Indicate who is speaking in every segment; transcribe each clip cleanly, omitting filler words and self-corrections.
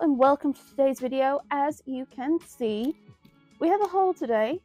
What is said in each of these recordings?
Speaker 1: and welcome to today's video. As you can see, we have a haul today,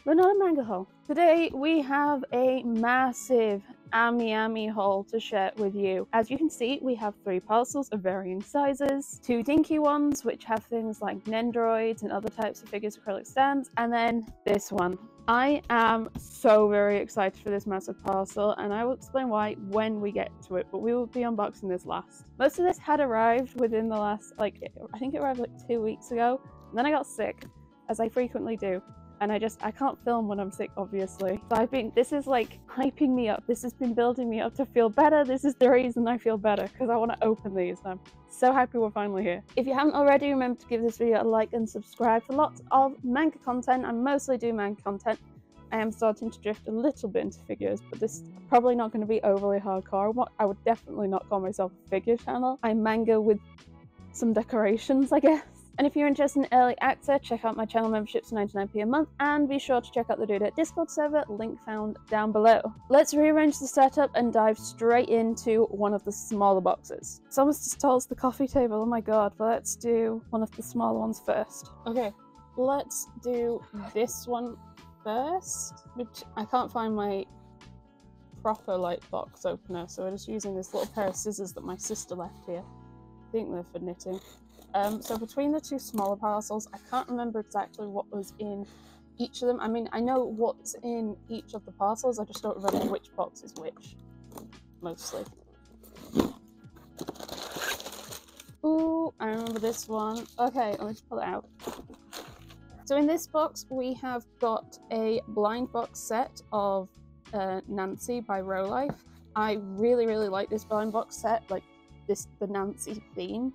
Speaker 1: but not a manga haul. Today we have a massive Amiami haul to share with you. As you can see, we have 3 parcels of varying sizes, 2 dinky ones which have things like nendoroids and other types of figures acrylic stands, and then this one. I am so very excited for this massive parcel, and I will explain why when we get to it, but we will be unboxing this last. Most of this had arrived within the last, I think it arrived like 2 weeks ago, and then I got sick, as I frequently do. And I can't film when I'm sick, obviously. So this is like hyping me up. This has been building me up to feel better. This is the reason I feel better, because I want to open these. And I'm so happy we're finally here. If you haven't already, remember to give this video a like and subscribe for lots of manga content. I mostly do manga content. I am starting to drift a little bit into figures, but this is probably not going to be overly hardcore. I would definitely not call myself a figure channel. I'm manga with some decorations, I guess. And if you're interested in early access, check out my channel memberships for 99p a month, and be sure to check out the Dude Discord server, link found down below. Let's rearrange the setup and dive straight into one of the smaller boxes. It's almost as tall as the coffee table, oh my god, but let's do one of the smaller ones first. Okay, let's do this one first, which I can't find my proper box opener, so we're just using this little pair of scissors that my sister left here. I think they're for knitting. So between the 2 smaller parcels, I can't remember exactly what was in each of them. I mean, I know what's in each of the parcels, I just don't remember which box is which, mostly. Ooh, I remember this one. Okay, let me just pull it out. So in this box, we have got a blind box set of Nancy by Rolife. I really like this blind box set, the Nancy theme.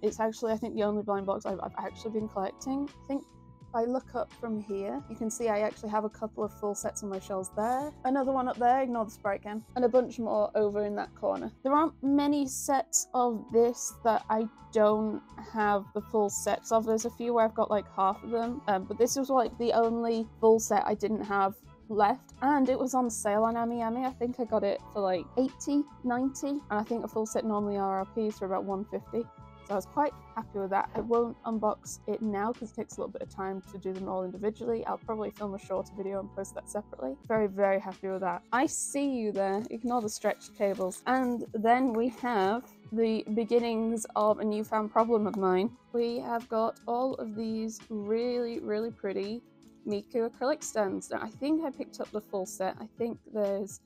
Speaker 1: It's actually, I think, the only blind box I've actually been collecting. I think if I look up from here, you can see I actually have a couple of full sets on my shelves there. Another one up there, ignore the sprite cam. And a bunch more over in that corner. There aren't many sets of this that I don't have the full sets of. There's a few where I've got like half of them, but this was like the only full set I didn't have left, and it was on sale on Amiami. I think I got it for like 80, 90, and I think a full set normally RRPs for about 150. So I was quite happy with that. I won't unbox it now because it takes a little bit of time to do them all individually. I'll probably film a shorter video and post that separately. Very happy with that. I see you there. Ignore the stretched cables. And then we have the beginnings of a newfound problem of mine. We have got all of these really pretty Miku acrylic stands. Now, I think I picked up the full set. I think there's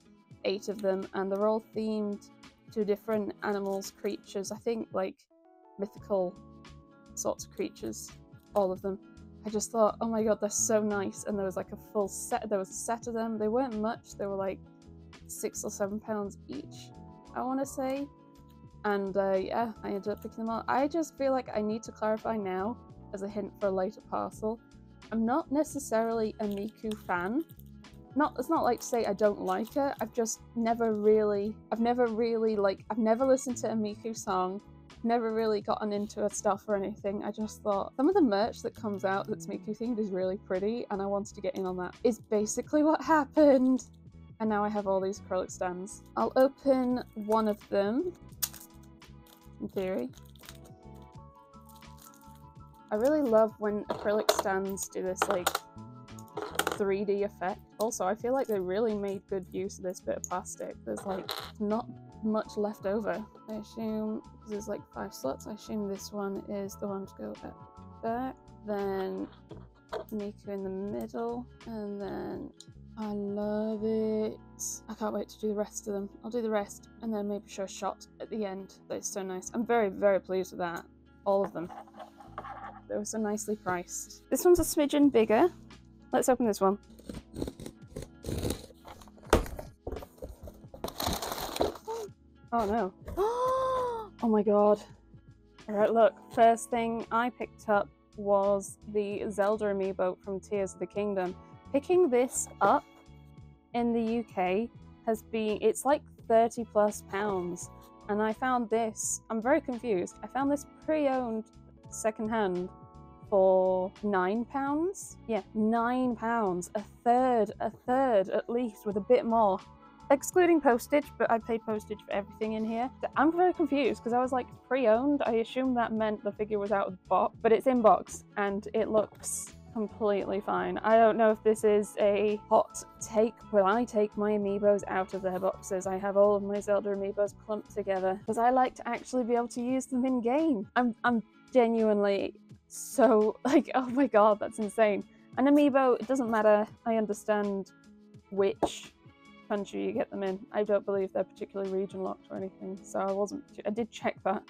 Speaker 1: 8 of them, and they're all themed to different animals, creatures. I think like mythical sorts of creatures, all of them. I just thought, oh my god, they're so nice. And there was like a full set, there was a set of them. They weren't much, they were like £6 or £7 each, I want to say. And yeah, I ended up picking them up. I just feel like I need to clarify now, as a hint for a later parcel, I'm not necessarily a Miku fan. It's not like to say I don't like her, I've never listened to a Miku song, never really gotten into her stuff or anything. I just thought some of the merch that comes out that's Miku themed is really pretty, and I wanted to get in on that. Is basically what happened. And now I have all these acrylic stands. I'll open one of them, in theory. I really love when acrylic stands do this like 3D effect. Also, I feel like they really made good use of this bit of plastic. There's like not much left over. I assume, because there's like 5 slots, I assume this one is the one to go at the back. Then Miku in the middle, and then I love it. I can't wait to do the rest of them. I'll do the rest and then maybe show a shot at the end. That's so nice. I'm very pleased with that. All of them. They were so nicely priced. This one's a smidgen bigger. Let's open this one. Oh no. Oh my god. Alright, look. First thing I picked up was the Zelda amiibo from Tears of the Kingdom. Picking this up in the UK it's like £30+, and I found this, I'm very confused, I found this pre-owned secondhand for £9. Yeah, £9. A third at least, with a bit more. excluding postage, but I paid postage for everything in here. I'm very confused because I was like, pre-owned. I assumed that meant the figure was out of the box, but it's in box and it looks completely fine. I don't know if this is a hot take, but I take my amiibos out of their boxes. I have all of my Zelda amiibos clumped together because I like to actually be able to use them in game. I'm genuinely so like, oh my god, that's insane. An amiibo, it doesn't matter. I understand which country you get them in. I don't believe they're particularly region locked or anything, so I did check that,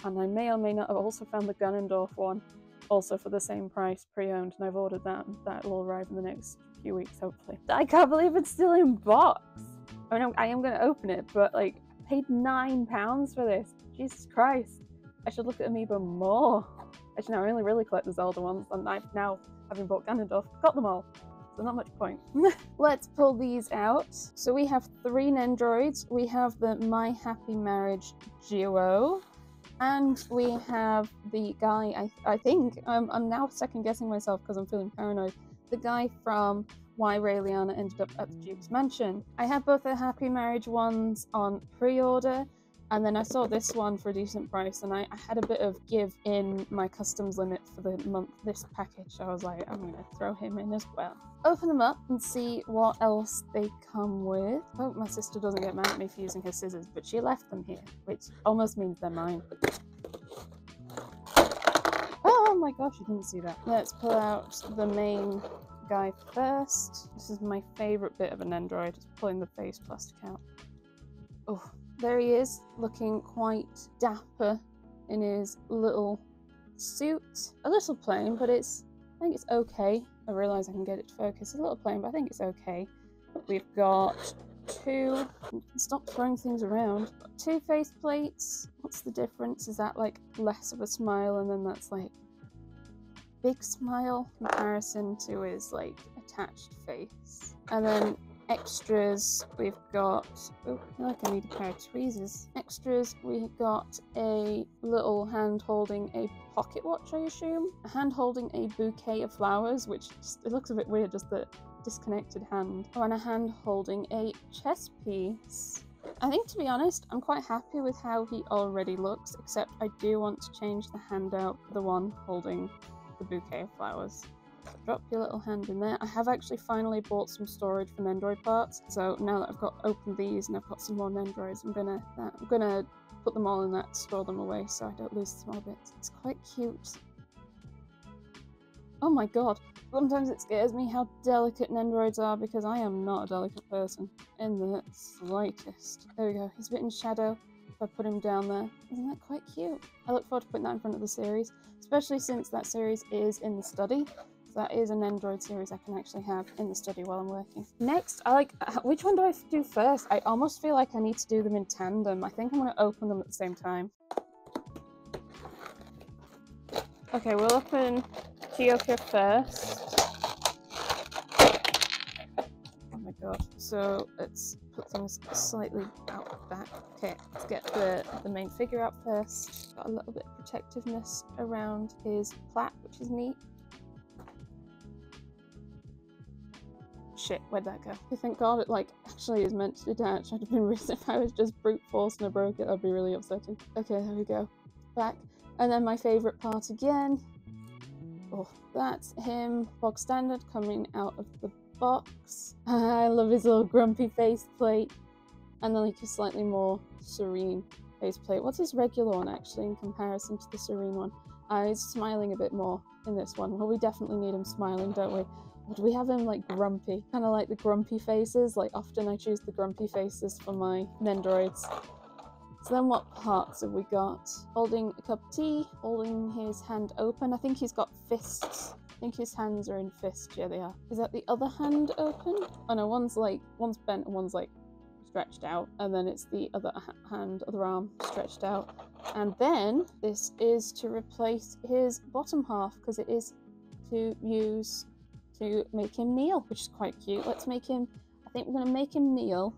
Speaker 1: and I may or may not have also found the Ganondorf one, also for the same price, pre-owned, and I've ordered that, and that'll arrive in the next few weeks, hopefully. I can't believe it's still in box! I mean, I am going to open it, but like, I paid £9 for this. Jesus Christ. I should look at Amiibo more. Actually, no, I only really collect the Zelda ones, and I've now, having bought Ganondorf, got them all. So not much point. Let's pull these out. So we have 3 nendoroids. We have the My Happy Marriage duo. And we have the guy, I think, I'm now second guessing myself because I'm feeling paranoid. The guy from Why Raeliana Ended Up at the Duke's Mansion. I had both the Happy Marriage ones on pre-order. And then I saw this one for a decent price, and I had a bit of give in my customs limit for the month, this package. So I was like, I'm going to throw him in as well. Open them up and see what else they come with. Hope my sister doesn't get mad at me for using her scissors, but she left them here, which almost means they're mine. Oh my gosh, you didn't see that. Let's pull out the main guy first. This is my favourite bit of a nendoroid, just pulling the face plastic out. Oh. There he is, looking quite dapper in his little suit. A little plain, but I think it's okay. I realise I can get it to focus. A little plain, but I think it's okay. We've got 2, stop throwing things around. 2 face plates. What's the difference? Is that like less of a smile, and then that's like big smile in comparison to his like attached face? And then extras, we've got, oh, I feel like I need a pair of tweezers. Extras, we got a little hand holding a pocket watch, I assume. A hand holding a bouquet of flowers, which just, it looks a bit weird, just the disconnected hand. Oh, and a hand holding a chess piece. I think, to be honest, I'm quite happy with how he already looks, except I do want to change the handout for the one holding the bouquet of flowers. Drop your little hand in there. I have actually finally bought some storage for nendoroid parts, so now that I've got opened these and I've got some more nendoroids, I'm gonna put them all in that, store them away so I don't lose the small bits. It's quite cute. Oh my god, sometimes it scares me how delicate nendoroids are, because I am not a delicate person in the slightest. There we go, he's a bit in shadow. If I put him down there, isn't that quite cute? I look forward to putting that in front of the series, especially since that series is in the study. That is a nendoroid series I can actually have in the study while I'm working. Next, which one do I do first? I almost feel like I need to do them in tandem. I think I'm going to open them at the same time. Okay, we'll open Kyoka first. Oh my god. So let's put things slightly out back. Okay, let's get the main figure out first. Got a little bit of protectiveness around his plait, which is neat. Shit, where'd that go? Thank god it like actually is meant to detach. I'd have been really, if I was just brute force and I broke it, that'd be really upsetting. Okay, there we go. Back. And then my favourite part again. Oh, that's him, bog standard, coming out of the box. I love his little grumpy faceplate. And then like a slightly more serene faceplate. What's his regular one actually in comparison to the serene one? He's smiling a bit more in this one. Well, we definitely need him smiling, don't we? Or do we have him like grumpy? Kind of like the grumpy faces. Like often I choose the grumpy faces for my nendoroids. So then what parts have we got? Holding a cup of tea, holding his hand open. I think he's got fists. I think his hands are in fists. Yeah, they are. Is that the other hand open? Oh no, one's bent and one's like stretched out. And then it's the other other arm stretched out. And then this is to replace his bottom half, because it is to use to make him kneel, which is quite cute. Let's make him, I think we're going to make him kneel.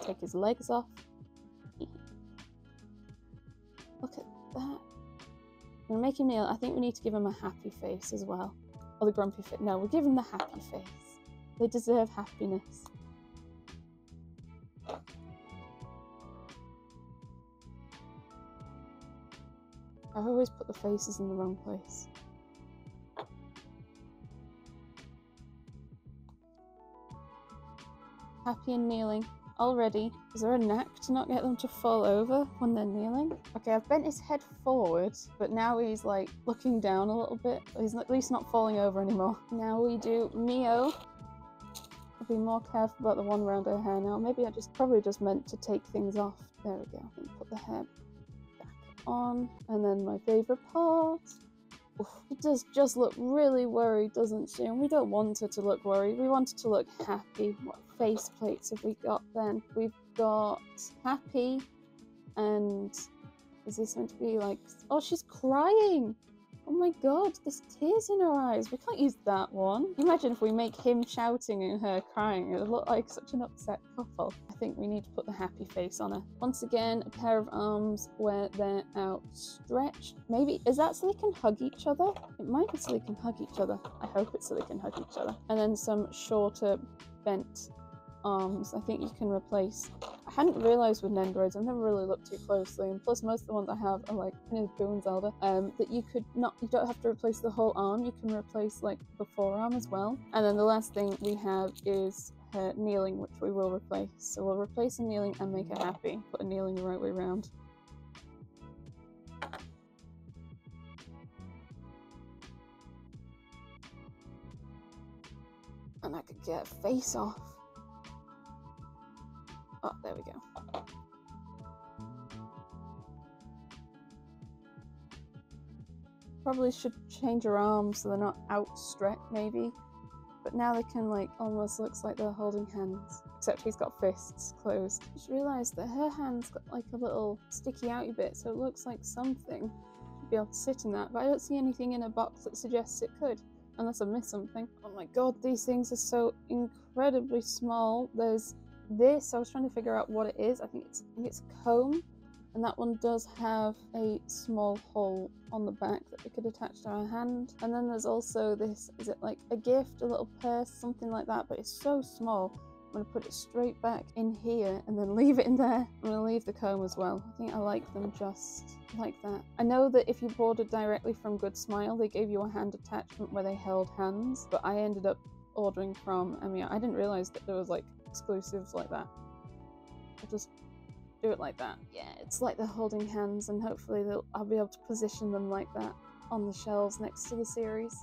Speaker 1: Take his legs off. Look at that. I'm going to make him kneel. I think we need to give him a happy face as well. Or the grumpy face. No, we'll give him the happy face. They deserve happiness. I've always put the faces in the wrong place. Happy and kneeling. Already. Is there a knack to not get them to fall over when they're kneeling? Okay, I've bent his head forward, but now he's like looking down a little bit. He's at least not falling over anymore. Now we do Mio. I'll be more careful about the one round her hair now. Maybe I probably just meant to take things off. There we go. And put the hair back on. And then my favourite part. Oof, it does just look really worried, doesn't she? And we don't want her to look worried. We want her to look happy. What face plates have we got then? We've got happy, and is this meant to be like... Oh, she's crying! Oh my god, there's tears in her eyes. We can't use that one. Imagine if we make him shouting and her crying. It would look like such an upset couple. I think we need to put the happy face on her. Once again, a pair of arms where they're outstretched. Maybe, is that so they can hug each other? It might be so they can hug each other. I hope it's so they can hug each other. And then some shorter bent arms. I think you can replace... I hadn't realised with nendoroids, I've never really looked too closely, and plus most of the ones I have are like Boo and Zelda, that you don't have to replace the whole arm, you can replace like the forearm as well. And then the last thing we have is her kneeling, which we will replace. So we'll replace a kneeling and make her happy. Put a kneeling the right way around. And I could get a face off. Oh, there we go. Probably should change her arms so they're not outstretched, maybe. But now they can, like, almost looks like they're holding hands. Except he's got fists closed. I just realised that her hand's got, like, a little sticky outy bit, so it looks like something should be able to sit in that. But I don't see anything in a box that suggests it could. Unless I missed something. Oh my god, these things are so incredibly small. There's this, I was trying to figure out what it is. I think it's a comb, and that one does have a small hole on the back that we could attach to our hand. And then there's also this, is it like a gift, a little purse, something like that, but it's so small. I'm going to put it straight back in here and then leave it in there. I'm going to leave the comb as well. I think I like them just like that. I know that if you ordered directly from Good Smile, they gave you a hand attachment where they held hands, but I ended up ordering from Amiami. I didn't realise that there was like exclusives like that. I'll just do it like that. Yeah, it's like they're holding hands, and hopefully I'll be able to position them like that on the shelves next to the series.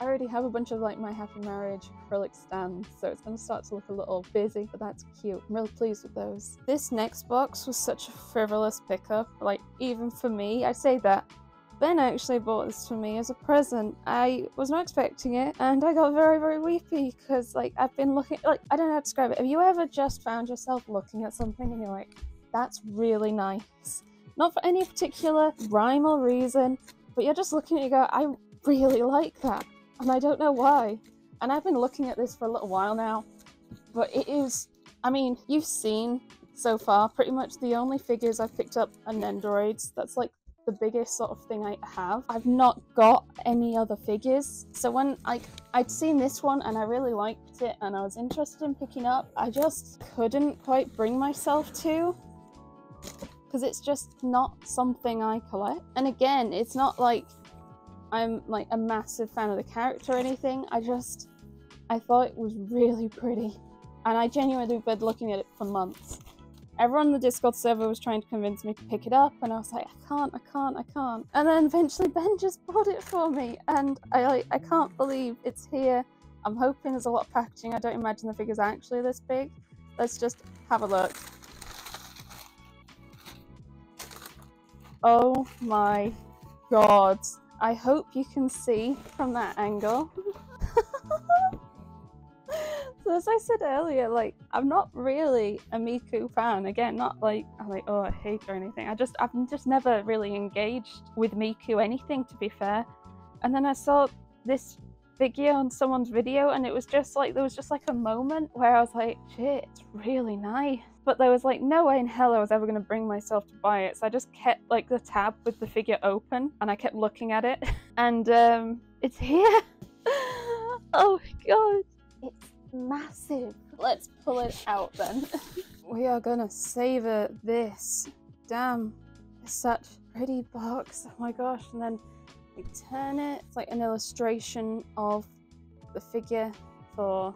Speaker 1: I already have a bunch of like my Happy Marriage acrylic stands, so it's going to start to look a little busy, but that's cute. I'm really pleased with those. This next box was such a frivolous pickup, like even for me. I say that. Ben actually bought this for me as a present. I was not expecting it, and I got very, very weepy because like I've been looking, like I don't know how to describe it. Have you ever just found yourself looking at something and you're like, that's really nice? Not for any particular rhyme or reason, but you're just looking at it and you go, I really like that. And I don't know why. And I've been looking at this for a little while now, but it is, I mean, you've seen so far pretty much the only figures I've picked up are nendoroids. That's like the biggest sort of thing I have. I've not got any other figures. So when I'd seen this one and I really liked it and I was interested in picking up, I just couldn't quite bring myself to, because it's just not something I collect. And again, it's not like I'm like a massive fan of the character or anything. I thought it was really pretty, and I genuinely been looking at it for months. Everyone in the Discord server was trying to convince me to pick it up, and I was like, I can't. And then eventually Ben just bought it for me, and I can't believe it's here. I'm hoping there's a lot of packaging. I don't imagine the figure's actually this big. Let's just have a look. Oh my god. I hope you can see from that angle. So as I said earlier, like, I'm not really a Miku fan. Again, not like I'm like, oh, I hate her or anything. I've just never really engaged with Miku anything, to be fair. And then I saw this figure on someone's video, and it was just like, there was just like a moment where I was like, shit, it's really nice. But there was like no way in hell I was ever going to bring myself to buy it. So I just kept like the tab with the figure open, and I kept looking at it. And it's here. Oh my god. It's massive. Let's pull it out then. We are gonna savor this. Damn, such a pretty box. Oh my gosh. And then we turn it. It's like an illustration of the figure for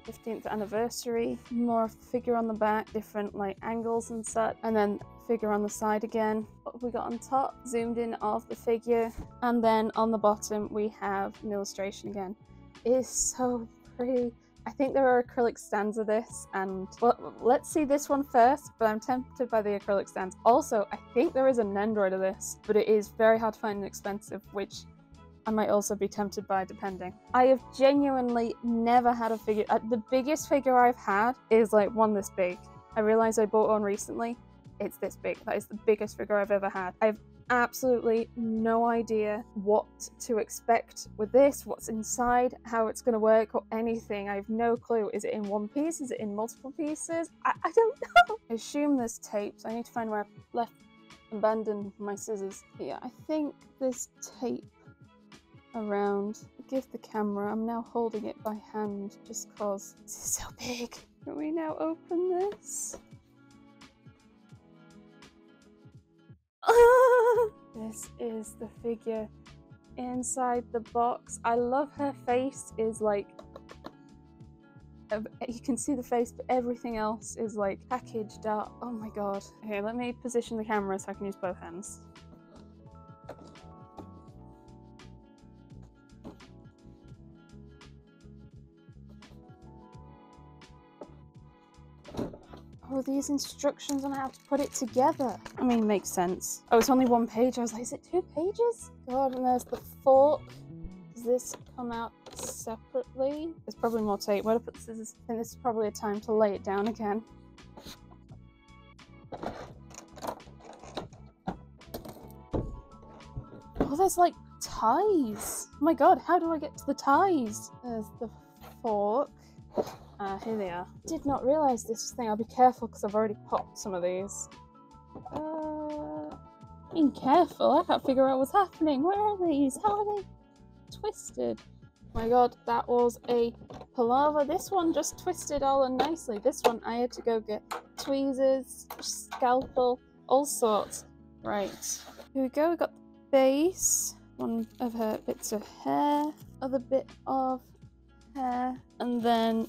Speaker 1: 15th anniversary. More of the figure on the back, different like angles and such. And then figure on the side again. What have we got on top? Zoomed in of the figure. And then on the bottom we have an illustration again. It is so pretty. I think there are acrylic stands of this, and well, let's see this one first, but I'm tempted by the acrylic stands. Also, I think there is a nendoroid of this, but it is very hard to find and expensive, which I might also be tempted by depending. I have genuinely never had a figure. The biggest figure I've had is like one this big. I realized I bought one recently. It's this big. That is the biggest figure I've ever had. I've absolutely no idea what to expect with this, what's inside, how it's going to work, or anything. I have no clue. Is it in one piece? Is it in multiple pieces? I don't know. I assume there's tape, so I need to find where I abandoned my scissors. Yeah, I think there's tape around. Give the camera. I'm now holding it by hand just cause this is so big. Can we now open this? This is the figure inside the box. I love her face is like, you can see the face, but everything else is like packaged up. Oh my god. Okay, let me position the camera so I can use both hands. Oh, these instructions on how to put it together. I mean, makes sense. Oh, it's only one page. I was like, is it 2 pages? God, and there's the fork. Does this come out separately? There's probably more tape. Where to put the scissors? I think this is probably a time to lay it down again. Oh, there's like ties. Oh my god, how do I get to the ties? There's the fork. Here they are. Did not realise this thing. I'll be careful because I've already popped some of these. Being careful, I can't figure out what's happening. Where are these? How are they twisted? Oh my god, that was a palaver. This one just twisted all nicely. This one I had to go get tweezers, scalpel, all sorts. Right. Here we go. We got the base. One of her bits of hair. Other bit of hair. And then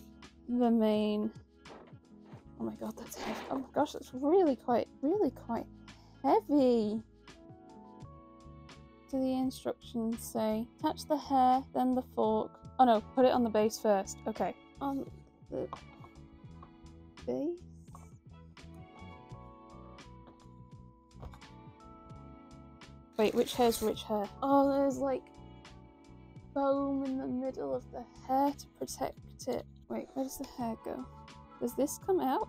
Speaker 1: the main. Oh my god, that's heavy. Oh my gosh, that's really quite heavy. Do the instructions say attach the hair, then the fork? Oh no, put it on the base first. Okay, on the base. Wait, which hair's which hair? Oh, there's like foam in the middle of the hair to protect it. Wait, where does the hair go? Does this come out?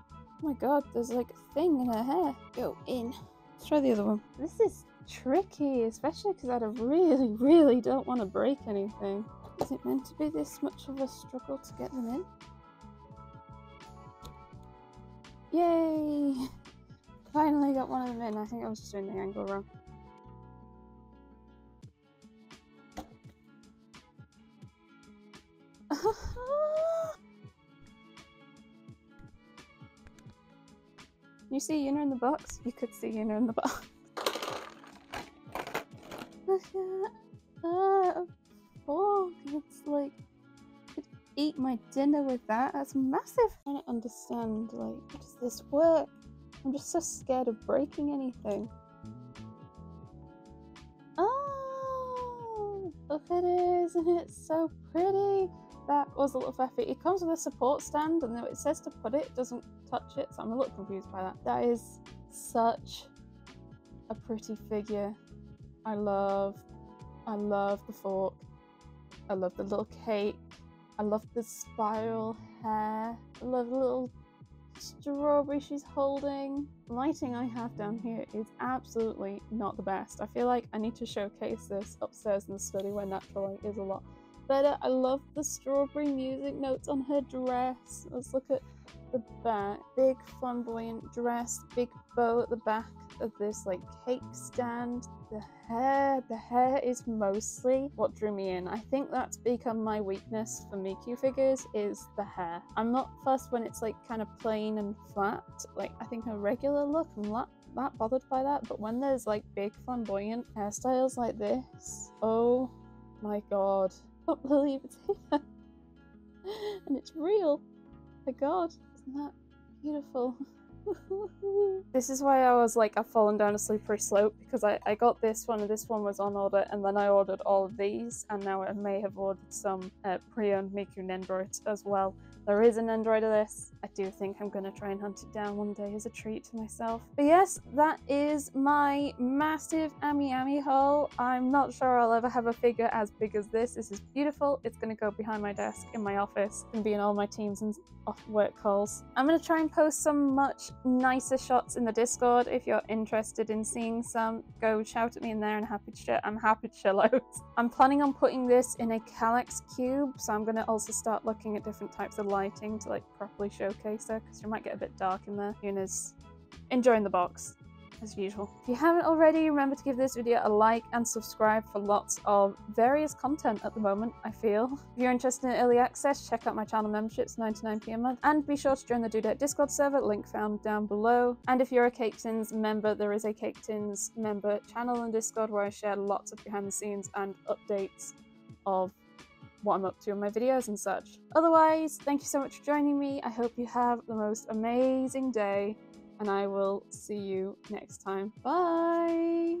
Speaker 1: Oh my god, there's like a thing in her hair. Go in. Let's try the other one. This is tricky, especially because I really don't want to break anything. Is it meant to be this much of a struggle to get them in? Yay! Finally got one of them in. I think I was just doing the angle wrong. You see Una in the box? You could see Una in the box. Look at that fork. It's like, I could eat my dinner with that. That's massive. I don't understand, like, how does this work? I'm just so scared of breaking anything. Oh, look at it. Isn't it so pretty? That was a little effort. It comes with a support stand, and then it says to put it, it doesn't touch it, so I'm a little confused by that. That is such a pretty figure. I love the fork. I love the little cake. I love the spiral hair. I love the little strawberry she's holding. The lighting I have down here is absolutely not the best. I feel like I need to showcase this upstairs in the study where natural light is a lot better. I love the strawberry music notes on her dress. Let's look at the back. Big flamboyant dress, big bow at the back of this like cake stand. The hair is mostly what drew me in. I think that's become my weakness for Miku figures is the hair. I'm not fussed when it's like kind of plain and flat. Like I think a regular look and that bothered by that, but when there's like big flamboyant hairstyles like this, oh my god, I can't believe it's here. And it's real. My god, isn't that beautiful? This is why I was like, I've fallen down a slippery slope, because I got this one and this one was on order, and then I ordered all of these, and now I may have ordered some pre-owned Miku nendoroids as well. There is a nendoroid of this. I do think I'm going to try and hunt it down one day as a treat to myself. But yes, that is my massive Amiami haul. I'm not sure I'll ever have a figure as big as this. This is beautiful. It's going to go behind my desk in my office and be in all my Teams and work calls. I'm going to try and post some much nicer shots in the Discord. If you're interested in seeing some, go shout at me in there and I'm happy to share loads. I'm planning on putting this in a calyx cube, so I'm going to also start looking at different types of lighting to like properly showcase her, because you might get a bit dark in there. Yuna's enjoying the box as usual. If you haven't already, remember to give this video a like and subscribe for lots of various content at the moment, I feel. If you're interested in early access, check out my channel memberships, 99p a month, and be sure to join the Dudette Discord server, link found down below. And if you're a Caketinz member, there is a Caketinz member channel in Discord where I share lots of behind the scenes and updates of what I'm up to in my videos and such. Otherwise, thank you so much for joining me. I hope you have the most amazing day, and I will see you next time. Bye!